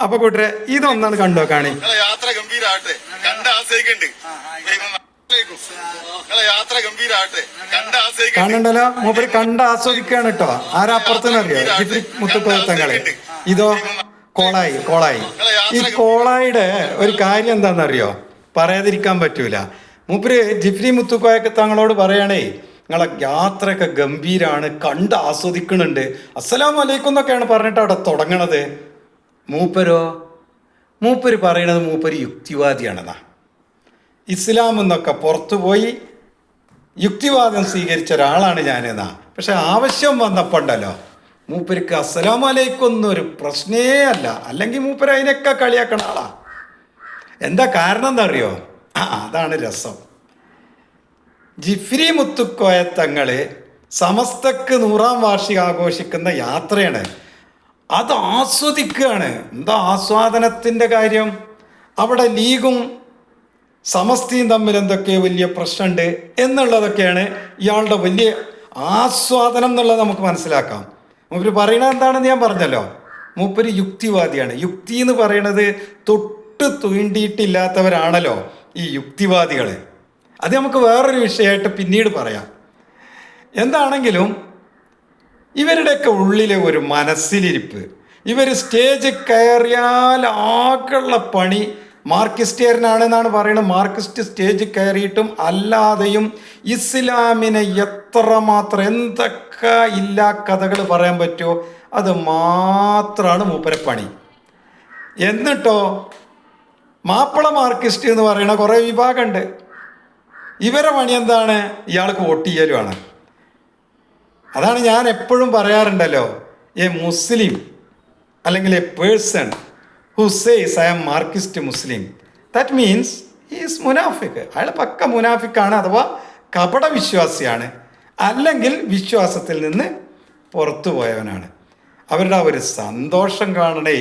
അപ്പൊ കൂട്ടരെ ഇതൊന്നാണ് കണ്ടോ കാണി. യാത്ര ഗംഭീരാട്ടെ, കണ്ട് ആസ്വദിക്കണ്ട്. യാത്ര ഗംഭീരാട്ടെ, കണ്ട് ആസ്വദിക്കണ്ട്. കാണണ്ടല്ലോ, മൂപ്പര് കണ്ട് ആസ്വദിക്കാണ് കേട്ടോ. ആരാപ്പുറത്തെന്ന് അറിയോ? ജിഫ്രി മുത്തുക്കോയത്തങ്ങള്. ഇതോ കോളായി. ഈ കോളായിയുടെ ഒരു കാര്യം എന്താണെന്നറിയോ? പറയാതിരിക്കാൻ പറ്റൂല. മൂപ്പര് ജിഫ്രി മുത്തുക്കോയൊക്കെ തങ്ങളോട് പറയണേ, നിങ്ങളെ യാത്രയൊക്കെ ഗംഭീരാണ്, കണ്ട് ആസ്വദിക്കണുണ്ട്, അസ്സലാമു അലൈക്കും എന്നൊക്കെയാണ് പറഞ്ഞിട്ട് അവിടെ തുടങ്ങണത്. മൂപ്പര് പറയണത് മൂപ്പര് യുക്തിവാദിയാണെന്നാ. ഇസ്ലാം എന്നൊക്കെ പുറത്തുപോയി യുക്തിവാദം സ്വീകരിച്ച ഒരാളാണ് ഞാനെന്നാ. പക്ഷെ ആവശ്യം വന്നപ്പോൾ ഉണ്ടല്ലോ, മൂപ്പർക്ക് അസ്സലാമു അലൈക്കും എന്നൊരു പ്രശ്നേ അല്ല. അല്ലെങ്കിൽ മൂപ്പര് അതിനൊക്കെ കളിയാക്കണ ആളാ. എന്താ കാരണം എന്താ അറിയോ? അതാണ് രസം. ജിഫ്രി മുത്തുക്കോയത്തങ്ങള് സമസ്തക്ക് 100-ാം വാർഷികം ആഘോഷിക്കുന്ന യാത്രയാണ്. അത് ആസ്വദിക്കുകയാണ്. എന്താ ആസ്വാദനത്തിൻ്റെ കാര്യം? അവിടെ ലീഗും സമസ്തയും തമ്മിൽ എന്തൊക്കെ വലിയ പ്രശ്നമുണ്ട് എന്നുള്ളതൊക്കെയാണ് ഇയാളുടെ വലിയ ആസ്വാദനം എന്നുള്ളത് നമുക്ക് മനസ്സിലാക്കാം. മൂപ്പര് പറയണത് എന്താണെന്ന് ഞാൻ പറഞ്ഞല്ലോ, മൂപ്പര് യുക്തിവാദിയാണ്. യുക്തി എന്ന് പറയണത് തൊട്ട് തീണ്ടിയിട്ടില്ലാത്തവരാണല്ലോ ഈ യുക്തിവാദികൾ. അത് നമുക്ക് വേറൊരു വിഷയമായിട്ട് പിന്നീട് പറയാം. എന്താണെങ്കിലും ഇവരുടെയൊക്കെ ഉള്ളിലെ ഒരു മനസ്സിലിരിപ്പ്, ഇവർ സ്റ്റേജ് കയറിയാൽ ആകെയുള്ള പണി മാർക്സിസ്റ്റേറിയനാണെന്നാണ് പറയുന്നത്. മാർക്സിസ്റ്റ് സ്റ്റേജ് കയറിയിട്ടും അല്ലാതെയും ഇസ്ലാമിനെ എത്രമാത്രം എന്തൊക്കെ ഇല്ലാ കഥകൾ പറയാൻ പറ്റുമോ അത് മാത്രമാണ് മൂപ്പരെ പണി. എന്നിട്ടോ മാപ്പിള മാർക്സിസ്റ്റ് എന്ന് പറയുന്ന കുറേ വിഭാഗമുണ്ട്. ഇവരെ പണി എന്താണ്? ഇയാൾക്ക് വോട്ട് ചെയ്യലുമാണ്. അതാണ് ഞാൻ എപ്പോഴും പറയാറുണ്ടല്ലോ, എ മുസ്ലിം അല്ലെങ്കിൽ a person who says I am Marxist Muslim, that means is മുനാഫിക്. അയാൾ പക്ക മുനാഫിക്കാണ്, അഥവാ കപട വിശ്വാസിയാണ്, അല്ലെങ്കിൽ വിശ്വാസത്തിൽ നിന്ന് പുറത്തു പോയവനാണ്. അവരുടെ ആ ഒരു സന്തോഷം കാണണേ.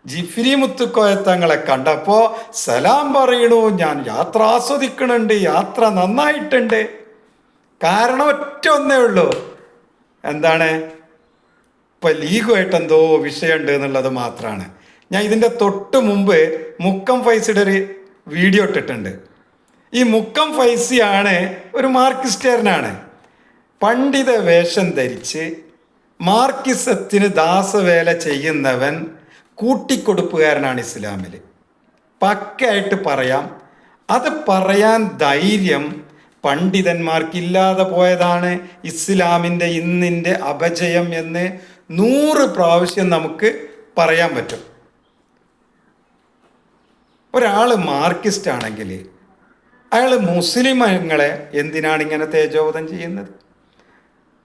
ജിഫ്രി മുത്തുക്കോയത്തങ്ങളെ കണ്ടപ്പോൾ സലാം പറയണു, ഞാൻ യാത്ര ആസ്വദിക്കണുണ്ട്, യാത്ര നന്നായിട്ടുണ്ട്. കാരണം ഒറ്റ ഒന്നേ ഉള്ളൂ, എന്താണ്? ഇപ്പം ലീഗുമായിട്ട് എന്തോ വിഷയമുണ്ട് എന്നുള്ളത് മാത്രമാണ്. ഞാൻ ഇതിൻ്റെ തൊട്ട് മുമ്പ് മുക്കം ഫൈസിയുടെ ഒരു വീഡിയോ ഇട്ടിട്ടുണ്ട്. ഈ മുക്കം ഫൈസിയാണ് ഒരു മാർക്സിസ്റ്റേറിയനാണ്. പണ്ഡിത വേഷം ധരിച്ച് മാർക്സിസത്തിന് ദാസവേല ചെയ്യുന്നവൻ കൂട്ടിക്കൊടുപ്പുകാരനാണ് ഇസ്ലാമിൽ. പക്കയായിട്ട് പറയാം. അത് പറയാൻ ധൈര്യം പണ്ഡിതന്മാർക്കില്ലാതെ പോയതാണ് ഇസ്ലാമിൻ്റെ ഇന്നിൻ്റെ അപജയം എന്ന് 100 പ്രാവശ്യം നമുക്ക് പറയാൻ പറ്റും. ഒരാൾ മാർക്സിസ്റ്റ് ആണെങ്കിൽ അയാൾ മുസ്ലിങ്ങളെ എന്തിനാണ് ഇങ്ങനെ തേജോവധം ചെയ്യുന്നത്?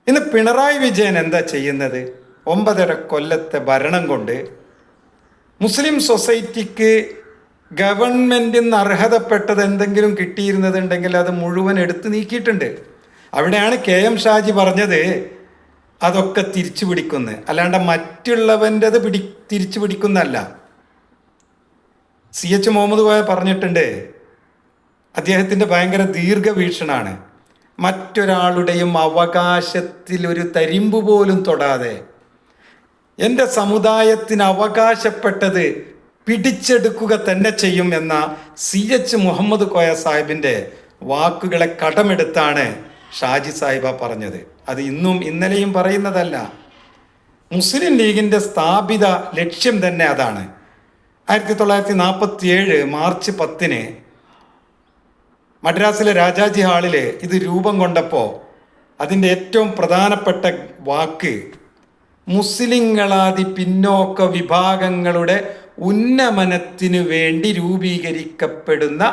ഇന്ന് പിണറായി വിജയൻ എന്താ ചെയ്യുന്നത്? 9.5 കൊല്ലത്തെ ഭരണം കൊണ്ട് മുസ്ലിം സൊസൈറ്റിക്ക് ഗവൺമെൻറ്റിൽ നിന്ന് അർഹതപ്പെട്ടത് എന്തെങ്കിലും കിട്ടിയിരുന്നതുണ്ടെങ്കിൽ അത് മുഴുവൻ എടുത്തു നീക്കിയിട്ടുണ്ട്. അവിടെയാണ് KM ഷാജി പറഞ്ഞത് അതൊക്കെ തിരിച്ചു പിടിക്കുന്നത്, അല്ലാണ്ട് മറ്റുള്ളവൻ്റെത് തിരിച്ചു പിടിക്കുന്നല്ല. CH മുഹമ്മദ് കോയ പറഞ്ഞിട്ടുണ്ട്, അദ്ദേഹത്തിൻ്റെ ഭയങ്കര ദീർഘവീക്ഷണാണ്. മറ്റൊരാളുടെയും അവകാശത്തിൽ ഒരു തരിമ്പ് പോലും തൊടാതെ എൻ്റെ സമുദായത്തിന് അവകാശപ്പെട്ടത് പിടിച്ചെടുക്കുക തന്നെ ചെയ്യും എന്ന CH മുഹമ്മദ് കോയ സാഹിബിൻ്റെ വാക്കുകളെ കടമെടുത്താണ് ഷാജി സാഹിബ പറഞ്ഞത്. അത് ഇന്നും ഇന്നലെയും പറയുന്നതല്ല. മുസ്ലിം ലീഗിൻ്റെ സ്ഥാപിത ലക്ഷ്യം തന്നെ അതാണ്. 1947 മാർച്ച് 10 മദ്രാസിലെ രാജാജി ഹാളിൽ ഇത് രൂപം കൊണ്ടപ്പോൾ അതിൻ്റെ ഏറ്റവും പ്രധാനപ്പെട്ട വാക്ക് മുസ്ലിങ്ങളാദി പിന്നോക്ക വിഭാഗങ്ങളുടെ ഉന്നമനത്തിനു വേണ്ടി രൂപീകരിക്കപ്പെടുന്ന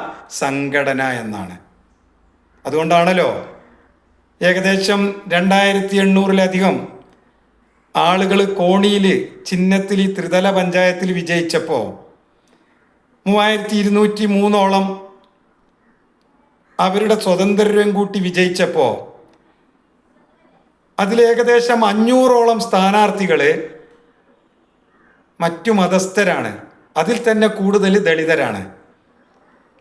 സംഘടന എന്നാണ്. അതുകൊണ്ടാണല്ലോ ഏകദേശം 2800-ലധികം ആളുകൾ കോണിയിൽ ചിഹ്നത്തിൽ ഈ ത്രിതല പഞ്ചായത്തിൽ വിജയിച്ചപ്പോൾ 3203 അവരുടെ സ്വതന്ത്രരും കൂട്ടി വിജയിച്ചപ്പോൾ അതിലേകദേശം 500 സ്ഥാനാർത്ഥികൾ മറ്റു മതസ്ഥരാണ്. അതിൽ തന്നെ കൂടുതൽ ദളിതരാണ്.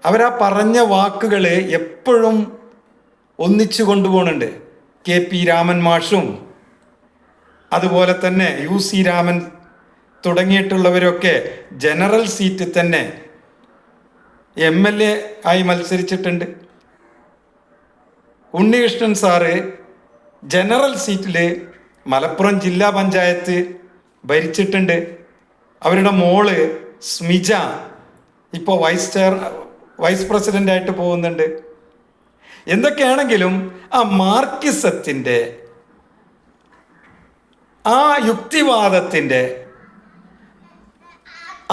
അവരാ പറഞ്ഞ വാക്കുകൾ എപ്പോഴും ഒന്നിച്ചു കൊണ്ടുപോകുന്നുണ്ട്. KP രാമൻ മാഷും അതുപോലെ തന്നെ UC രാമൻ തുടങ്ങിയിട്ടുള്ളവരൊക്കെ ജനറൽ സീറ്റ് തന്നെ MLA ആയി മത്സരിച്ചിട്ടുണ്ട്. ഉണ്ണികൃഷ്ണൻ സാറ് ജനറൽ സീറ്റിൽ മലപ്പുറം ജില്ലാ പഞ്ചായത്ത് ഭരിച്ചിട്ടുണ്ട്. അവരുടെ മോള് സ്മിജ ഇപ്പോൾ വൈസ് പ്രസിഡൻ്റായിട്ട് പോകുന്നുണ്ട്. എന്തൊക്കെയാണെങ്കിലും ആ മാർക്സിസത്തിൻ്റെ ആ യുക്തിവാദത്തിൻ്റെ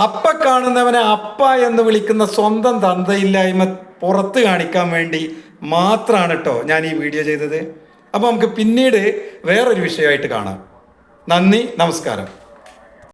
അപ്പ കാണുന്നവനെ അപ്പ എന്ന് വിളിക്കുന്ന സ്വന്തം തന്തയില്ലായ്മ പുറത്ത് കാണിക്കാൻ വേണ്ടി മാത്രമാണ് കേട്ടോ ഞാൻ ഈ വീഡിയോ ചെയ്തത്. അപ്പോൾ നമുക്ക് പിന്നീട് വേറൊരു വിഷയമായിട്ട് കാണാം. നന്ദി, നമസ്കാരം.